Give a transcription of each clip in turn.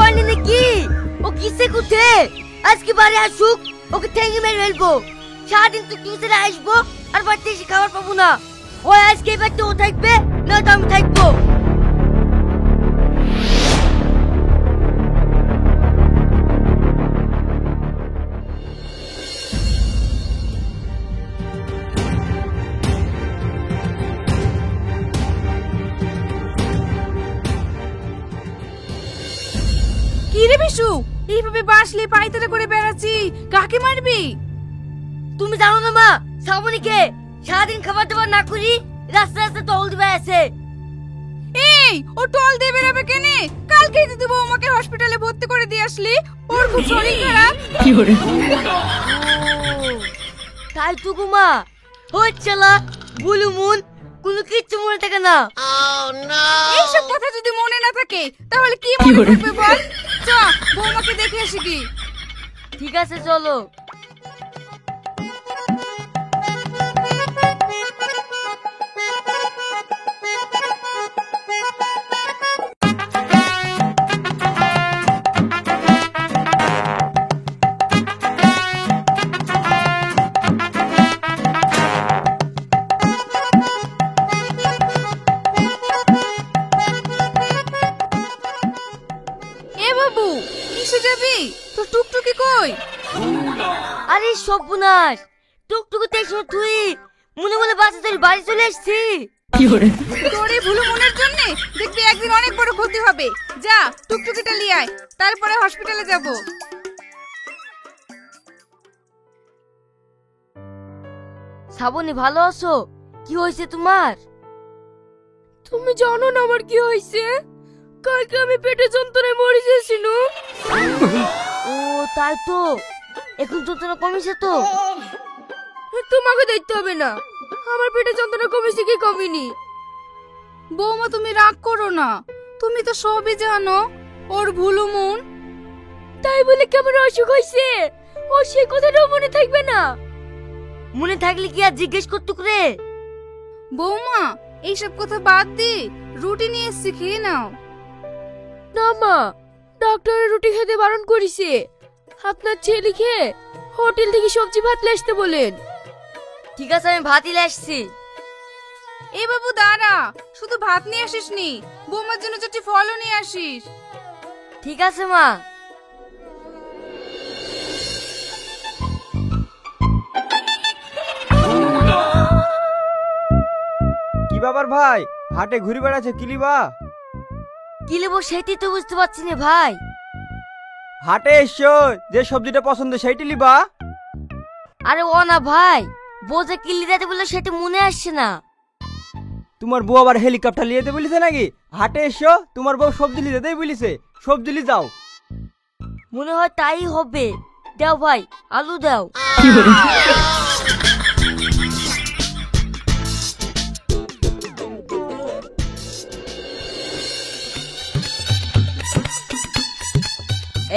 হয়নি নাকি? ও কিসে কুঠে? আজকে বাড়ি আসুক, ওকে ঠেঙে মেরে ফেলবো। সারাদিন তো টিউশনে আসবো আর বাড়িতে এসে খাবার পাবো না। ও আজকে এবার তো ও থাকবে, নয়তো আমি থাকবো। কি রে বিশু, এইভাবে বাসলে পায়তারা করে বেড়াচ্ছি, কাকে মারবি? তুমি জানো না মা, শ্রাবণীকে সারাদিন খাবার দাবার না করি রাস্তা রাস্তা টল দিবে আছে। এই, ও টল দিয়ে বেরাবে কেনে? কালকেই দিদি বৌমাকে হসপিটালে ভর্তি করে দিয়ে আসলি, ওর খুব শরীর খারাপ। কি করে? তাই টুকু মা হচ্ছে না, বুলু মুন কোনো কিচ্ছু মনে থাকে না। এইসব কথা যদি মনে না থাকে তাহলে কি কি মনে করে? থাকবে বল? চ, বৌমাকে দেখে আসি কি। ঠিক আছে চলো। এ বাবু, কিসে যাবি? তো টুকটুকি কই? আরে সর্বনাশ, টুকটুকুতে এসে তুই মনে মনে বাসে তোর বাড়ি চলে এসছি। কি করে? তোর এই ভুলো মনের জন্য দেখবি একদিন অনেক বড় ক্ষতি হবে। যা, টুকটুকিটা নিয়ে আয়, তারপরে হসপিটালে যাব। শ্রাবণী ভালো আছো? কি হয়েছে তোমার? তুমি জানো না আমার কি হয়েছে? কালকে আমি পেটে যন্ত্রণায় মরে যাচ্ছিল। ও তাই তো, এখন যন্ত্রণা কমেছে তো? তোমাকে দেখতে হবে না, আমার পেটে যন্ত্রণা কমেছে কি কমেনি। বৌমা তুমি রাগ করো না, তুমি তো সবই জানো। ওর ভুলো মন। তাই বলে কেমন অসুখ হয়েছে ও সেই কথাটাও মনে থাকবে না? মনে থাকলে কি আর জিজ্ঞেস করতে করে? বৌমা, এইসব কথা বাদ দি, রুটি নিয়ে এসছি, খেয়ে নাও। না মা, ডাক্তারের রুটি খেতে বারণ করেছে। আপনার ছেলেকে হোটেল থেকে সবজি ভাত নিয়ে আসতে বলেন। ঠিক আছে আমি ভাতই নিয়ে আসছি। এ বাবু দাঁড়া, শুধু ভাত নিয়ে আসিস নি, বৌমার জন্য চারটি ফলও নিয়ে আসিস। ঠিক আছে মা। কি ব্যাপার ভাই, হাটে ঘুরে বেড়াচ্ছে কিলিবা? কি নেবো সেটাই তো বুঝতে পারছি না ভাই। হাটে এসছো, যে সবজিটা পছন্দ সেইটি লিবা। আরে ও না ভাই, বোঝে কিল্লি দিতে বললো সেটা মনে আসছে না। তোমার বউ আবার হেলিকপ্টার লিয়ে যেতে বলিছে নাকি? হাটে এসছো, তোমার বউ সবজি লিয়ে যেতেই বলিছে, সবজি লি যাও। মনে হয় তাই হবে। দাও ভাই, আলু দাও। কি করে?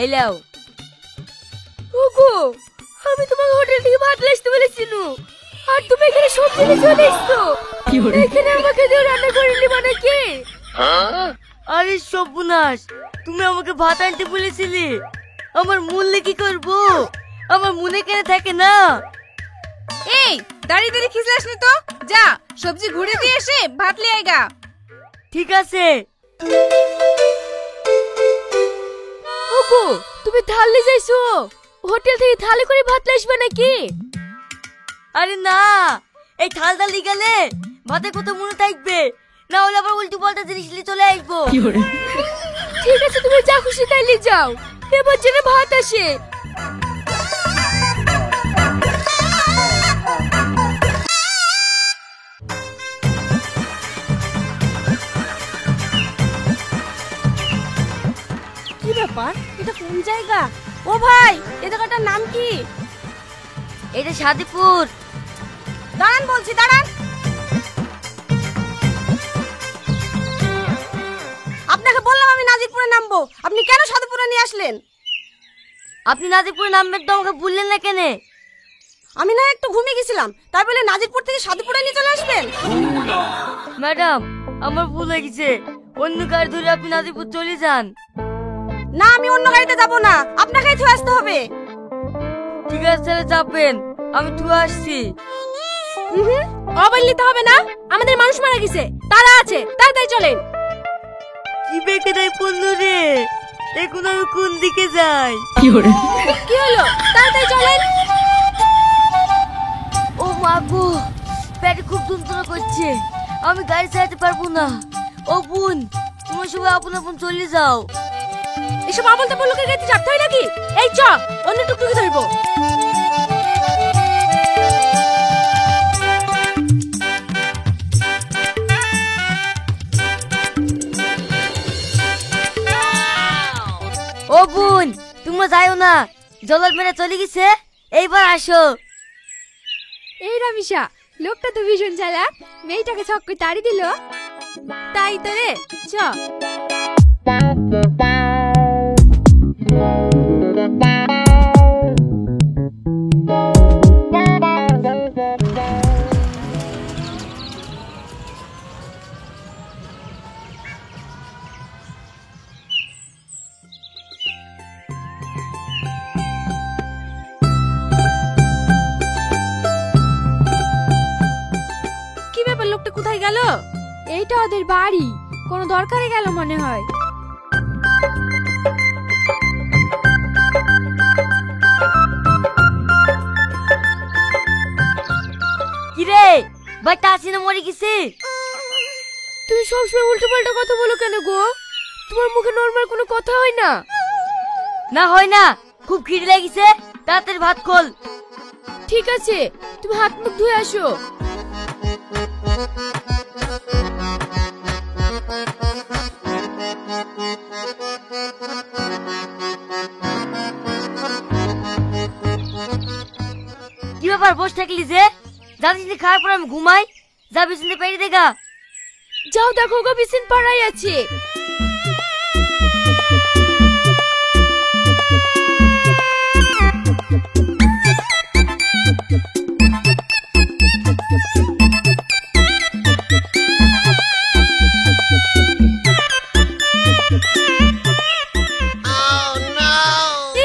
এই লাও। ওগো, আমি তোমাকে হোটেল থেকে ভাত নিয়ে আসতে বলেছিল, আর তুমি এখানে সবজি নিয়ে চলে এসছো। কি করে? এখানে আমাকে দিয়ে রান্না করে নিবা নাকি? আরে সর্বনাশ, তুমি আমাকে ভাত আনতে বলেছিলে, আমার মূল্য কি করবো? আমার মনে কেন থাকে না? এই, দাঁড়িয়ে দাঁড়িয়ে খিসলাস নি তো, যা সবজি ঘুরে দিয়ে এসে ভাত লিয়ে আয়গা। ঠিক আছে। ওগো, তুমি থাল নিয়ে যাইছো? হোটেল থেকে থালে করে ভাত নিয়ে আসবে নাকি? আরে না, এই থাল দালি গেলে ভাতের কথা মনে থাকবে, না হলে আবার উল্টো পাল্টা জিনিস নিয়ে চলে আসবো। কি করে? ঠিক আছে, তুমি যা খুশি তাই নিয়ে যাও, এবার যেন ভাত আসে। কি ব্যাপার, এটা কোন জায়গা? ও ভাই, এ জায়গাটার নাম কি? এটা সাদিপুর। দাঁড়ান বলছি, দাঁড়ান। আপনাকে বললাম আমি নাজিরপুরে নামবো, আপনি কেন সাধুপুরে নিয়ে আসলেন? আপনি নাজিরপুরে নামবেন তো আমাকে বললেন না কেন? আমি না একটু ঘুমিয়ে গেছিলাম, তাই বলে নাজিরপুর থেকে সাধুপুরে নিয়ে চলে আসবেন? ম্যাডাম, আমার ভুল হয়ে গেছে, অন্য গাড়ি ধরে আপনি নাজিরপুর চলে যান। না আমি অন্য গাড়িতে যাব না, আপনাকেই থুয়ে আসতে হবে। ঠিক আছে তাহলে যাবেন, আমি তুই আসছি। অবল নিতে হবে না, আমাদের মানুষ মারা গেছে, তারা আছে, তাড়াতাড়ি চলেন। কি বেকারাই পড়লো রে, এখন আমি কোন দিকে যাই? কি হলো, তাড়াতাড়ি চলেন। ও মা গো, পেটে খুব যন্ত্রণা করছে, আমি গাড়ি চালাতে পারবো না। ও বোন, তোমার সবাই আপন আপন চলে যাও। এসব আবল তাবল লোকের গাড়িতে চাপতে হয় নাকি? এই চ, অন্য টুকটুকি ধরবো। ও বোন, তোমরা যাইও না, জলের মেলা চলে গেছে, এইবার আসো। এই রামিসা, লোকটা তো ভীষণ চালাক, মেয়েটাকে ছক করে তাড়ি দিল। তাই তো রে, চ। কি ব্যাপার, লোকটা কোথায় গেল? এইটা ওদের বাড়ি, কোনো দরকারে গেল মনে হয়। কিরে, বাড়িতে আসি না মরে গেছে? তুমি সবসময় উল্টো পাল্টা কথা বলো কেন গো? তোমার মুখে নরমাল কোনো কথা হয় না? না হয় না, খুব খিদে লাগিছে, তাড়াতাড়ি ভাত খোল। ঠিক আছে, তুমি হাত মুখ ধুয়ে আসো। কি ব্যাপার, বসে থাকলি যে? জানিস না খাওয়ার পর আমি ঘুমাই, যা বিছানাতে পেরে দেখা। যাও দেখো গো, বিছান পাড়াই আছে।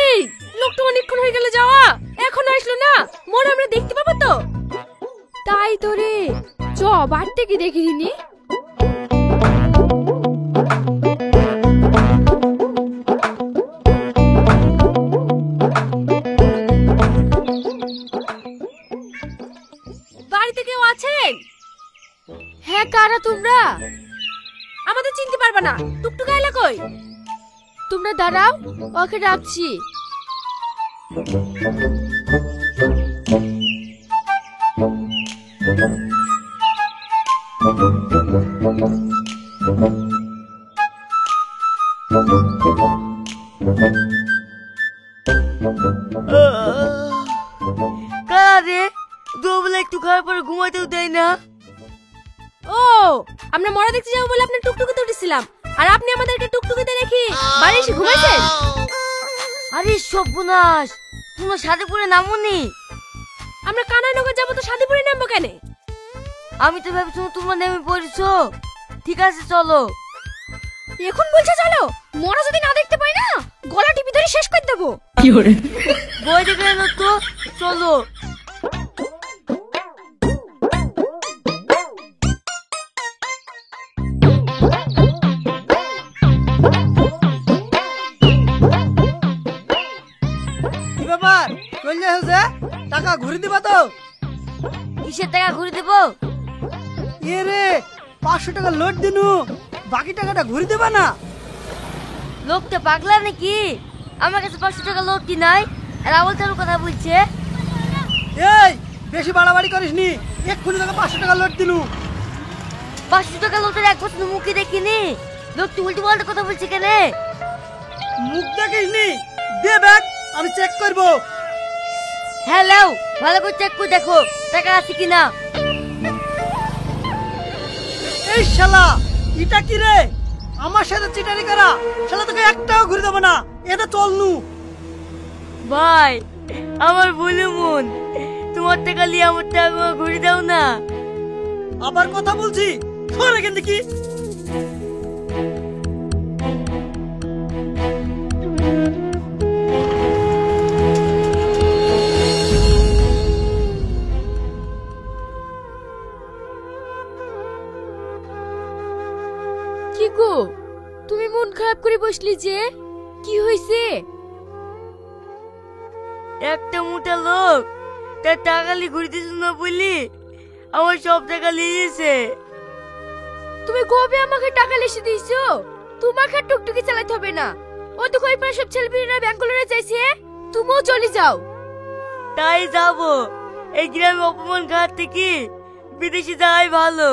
এই লোকটা অনেকক্ষণ হয়ে গেল যাওয়া, এখন আসলো না, মোর আমরা দেখতে পাবো তো? তাই তো রে, চ বাড়তে কি দেখি দিনি। বাড়িতে কেউ আছেন? হ্যাঁ, কারা তোমরা? আমাদের চিনতে পারবে না, টুকটুক আইলা কই? তোমরা দাঁড়াও, ওকে ডাকছি। কারা রে, দুবেলা একটু খাওয়ার পরে ঘুমাতেও দেয় না। ও, আমরা মরা দেখতে যাবো বলে আপনার টুকটুকিতে উঠেছিলাম, আর আপনি আমাদেরকে টুকটুকিতে রেখে বাড়ি এসে ঘুমাইছেন? আরে সর্বনাশ, তোমরা সাদেপুরে নামোনি? আমরা কানাইনগর যাবো তো শান্তিপুরে নামবো কেন? আমি তো ভাবছিলাম তোমরা নেমে পড়েছো। ঠিক আছে চলো। এখন বলছে চলো, মরা যদি না দেখতে পাই না, গলা টিপি ধরে শেষ করে দেবো। বই দেখে এলো তো, চলো। কি ব্যাপার, চলে যাচ্ছে? টাকা ঘুরে দিবা তো? কিসের টাকা ঘুরে দেবো? এ রে, 500 টাকা লোড দিনু, বাকি টাকাটা ঘুরে দেবা না? লোকটা পাগলা নাকি? আমার কাছে 500 টাকা লোড কি নাই, আর আবল চালু কথা বলছে। এই বেশি বাড়াবাড়ি করিসনি, এক্ষুনি টাকা 500 টাকা লোড দিনু। 500 টাকা লোটের এক বছর মুখে দেখিনি, লোকটা উল্টো পাল্টা কথা বলছে কেন? মুখ দেখিসনি, দে ব্যাগ, আমি চেক করবো। হ্যাঁ লাও, ভালো করে চেক করে দেখো টাকা আছে কিনা। এই শালা, এটা কি রে? আমার সাথে চিটারি করা, শালা তোকে একটাও ঘুরে দেবো না, এটা চল নু। ভাই, আমার ভুলে মন, তোমার টাকা নিয়ে আমার টাকা ঘুরে দাও না। আবার কথা বলছি, সর এখান থেকে। গো, তুমি মন খারাপ করে বসলি যে, কি হয়েছে? একটা মোটা লোক তার টাকালি ঘুরতেছ না বলি আমার সব টাকা নিয়েছে। তুমি কবে আমাকে টাকা লিখে দিয়েছো? তোমাকে আর টুকটুকি চালাতে হবে না। ও তো কই প্রায় সব ছেলেপিলেরা ব্যাঙ্গালোরে যাইছে, তুমিও চলে যাও। তাই যাবো, এই গ্রামে অপমান খাওয়ার থেকে বিদেশে যাওয়াই ভালো।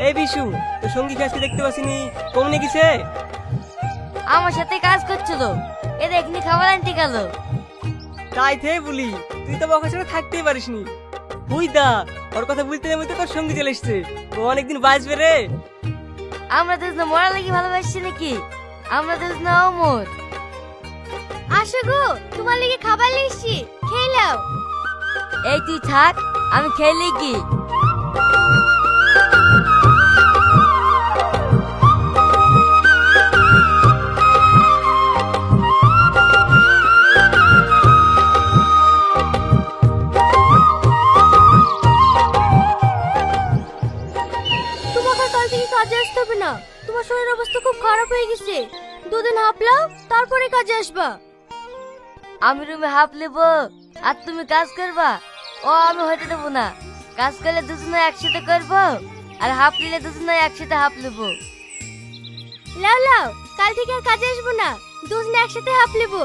এই বিশু, তো সঙ্গী আজকে দেখতে পাচ্ছিনি, কমনে গেছে? আমার সাথে কাজ করছিল, এদের এখানে খাবার আনতে গেল। তাই থে বলি, তুই তো বকার সাথে থাকতেই পারিসনি। বুঝ দা, ওর কথা বলতে বলতে তোর সঙ্গী চলে এসছে, ও অনেকদিন বাঁচবে রে। আমরা তো মরা লাগি ভালোবাসছি নাকি? আমরা তো অমর। আসো গো, তোমার লাগি খাবার লিখছি, খেয়ে নাও। এই তুই থাক, আমি খেলে কি। তোমাকে কাল থেকে কাজে আসতে হবে না, তোমার শরীরের অবস্থা খুব খারাপ হয়ে গেছে। দুদিন হাঁপলাও, তারপরে কাজে আসবা। আমি রুমে হাফ নেবো আর তুমি কাজ করবা? ও আমি হইতে দেবো না। কাজ করলে দুজনে একসাথে করবো, আর হাফ নিলে দুজনে একসাথে হাফ নেবো। লাও লাও, কাল থেকে আর কাজে আসবো না, দুজনে একসাথে হাঁপ নেবো।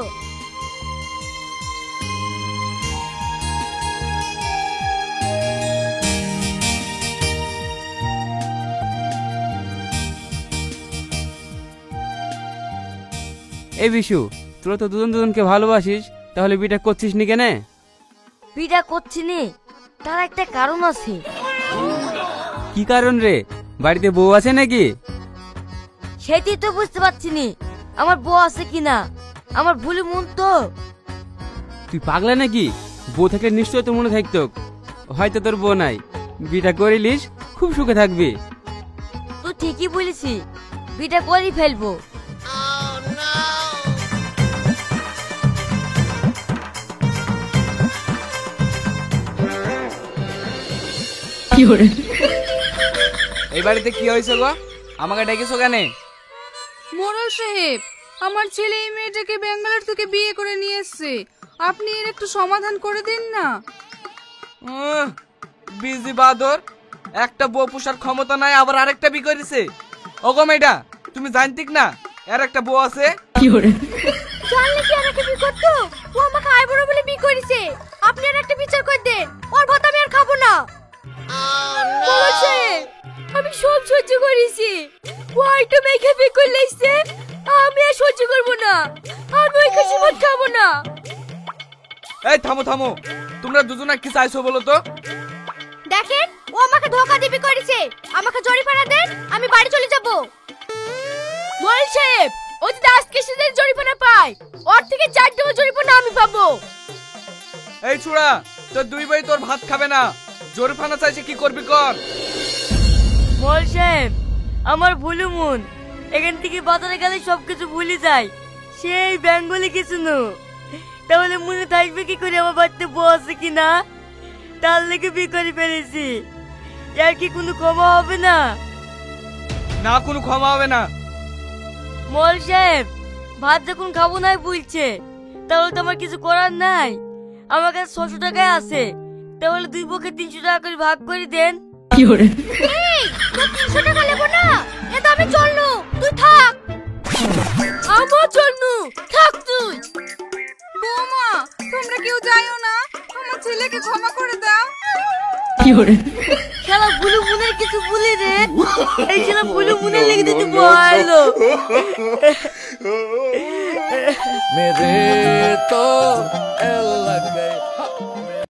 এই বিশু, তোরা তো দুজন দুজনকে ভালোবাসিস, তাহলে বিটা করছিস নি কেনে? বিটা করছি নি, তার একটা কারণ আছে। কি কারণ রে? বাড়িতে বউ আছে নাকি? সেটাই তো বুঝতে পারছি নি, আমার বউ আছে কিনা। আমার ভুলি মন তো। তুই পাগলা নাকি? বউ থাকলে নিশ্চয় তো মনে থাকতো। হয়তো তোর বউ নাই, বিটা করিলিস, খুব সুখে থাকবি। তুই ঠিকই বলেছি, বিটা করে ফেলবো। এই বাড়িতে কি হয়েছে গো? আমাকে ডেকেছো কেন? মোড়ল সাহেব, আমার ছেলে এই মেয়েটাকে ব্যাঙ্গালোর থেকে বিয়ে করে নিয়ে এসেছে, আপনি এর একটু সমাধান করে দিন না। বিজি বাদর, একটা বউ পোষার ক্ষমতা নাই, আবার আরেকটা বিয়ে করেছে। ওগো মেয়েটা, তুমি জানতিক না এর একটা বউ আছে? জানলে কি আর একটা বিয়ে করতো? ও আমাকে আইবুড়ো বলে বিয়ে করেছে। আপনি আর একটা বিচার করে দেন, ওর ভাত আমি আর খাবো না। মোড়ল সাহেব, আমি সব সহ্য করেছি, ও একটু মেঘে বিয়ে করে লাইছে, আমি আর সহ্য করবো না। আমি ওই খাসি ভাত খাবো না। এই থামো থামো, তোমরা দুজনে কি চাইছো বলো তো? দেখেন, ও আমাকে ধোকা দিবি করেছে, আমাকে জরিমানা দেন, আমি বাড়ি চলে যাব। মোড়ল সাহেব, ও যদি আজকে সেদিন জরিমানা পায়, ওর থেকে 4 টাকা জরিমানা আমি পাবো। এই ছুড়া, তোর দুই ভাই তোর ভাত খাবে না, জরিমানা চাইছে, কি করবি কর। মোল সাহেব, আমার ভুলু মন, এখান থেকে বাজারে গেলে সবকিছু ভুলে যায়। সেই বেঙ্গলি কিছু নো, তাহলে মনে থাকবে কি করে আমার বাড়িতে বউ আছে কিনা? তার লেগে বিয়ে করে ফেলেছি, এর কি কোনো ক্ষমা হবে না? না, কোনো ক্ষমা হবে না। মোল সাহেব, ভাত যখন খাবো নাই বলছে, তাহলে তো আমার কিছু করার নাই। আমার কাছে 600 টাকায় আছে, তাহলে দুই পক্ষে 300 টাকা করে ভাগ করে দেন। এই, তোর 300 টাকা নেবো না, এ তো আমি চলনু, তুই থাক। আমার চলনু, থাক তুই। বৌমা, তোমরা কেউ যাইও না, আমার ছেলেকে ক্ষমা করে দাও। শালা বুলু মুনের কিছু বলি রে, এই শালা বুলু মুনের লেগে দিতে বলো। मेरे तो लग गए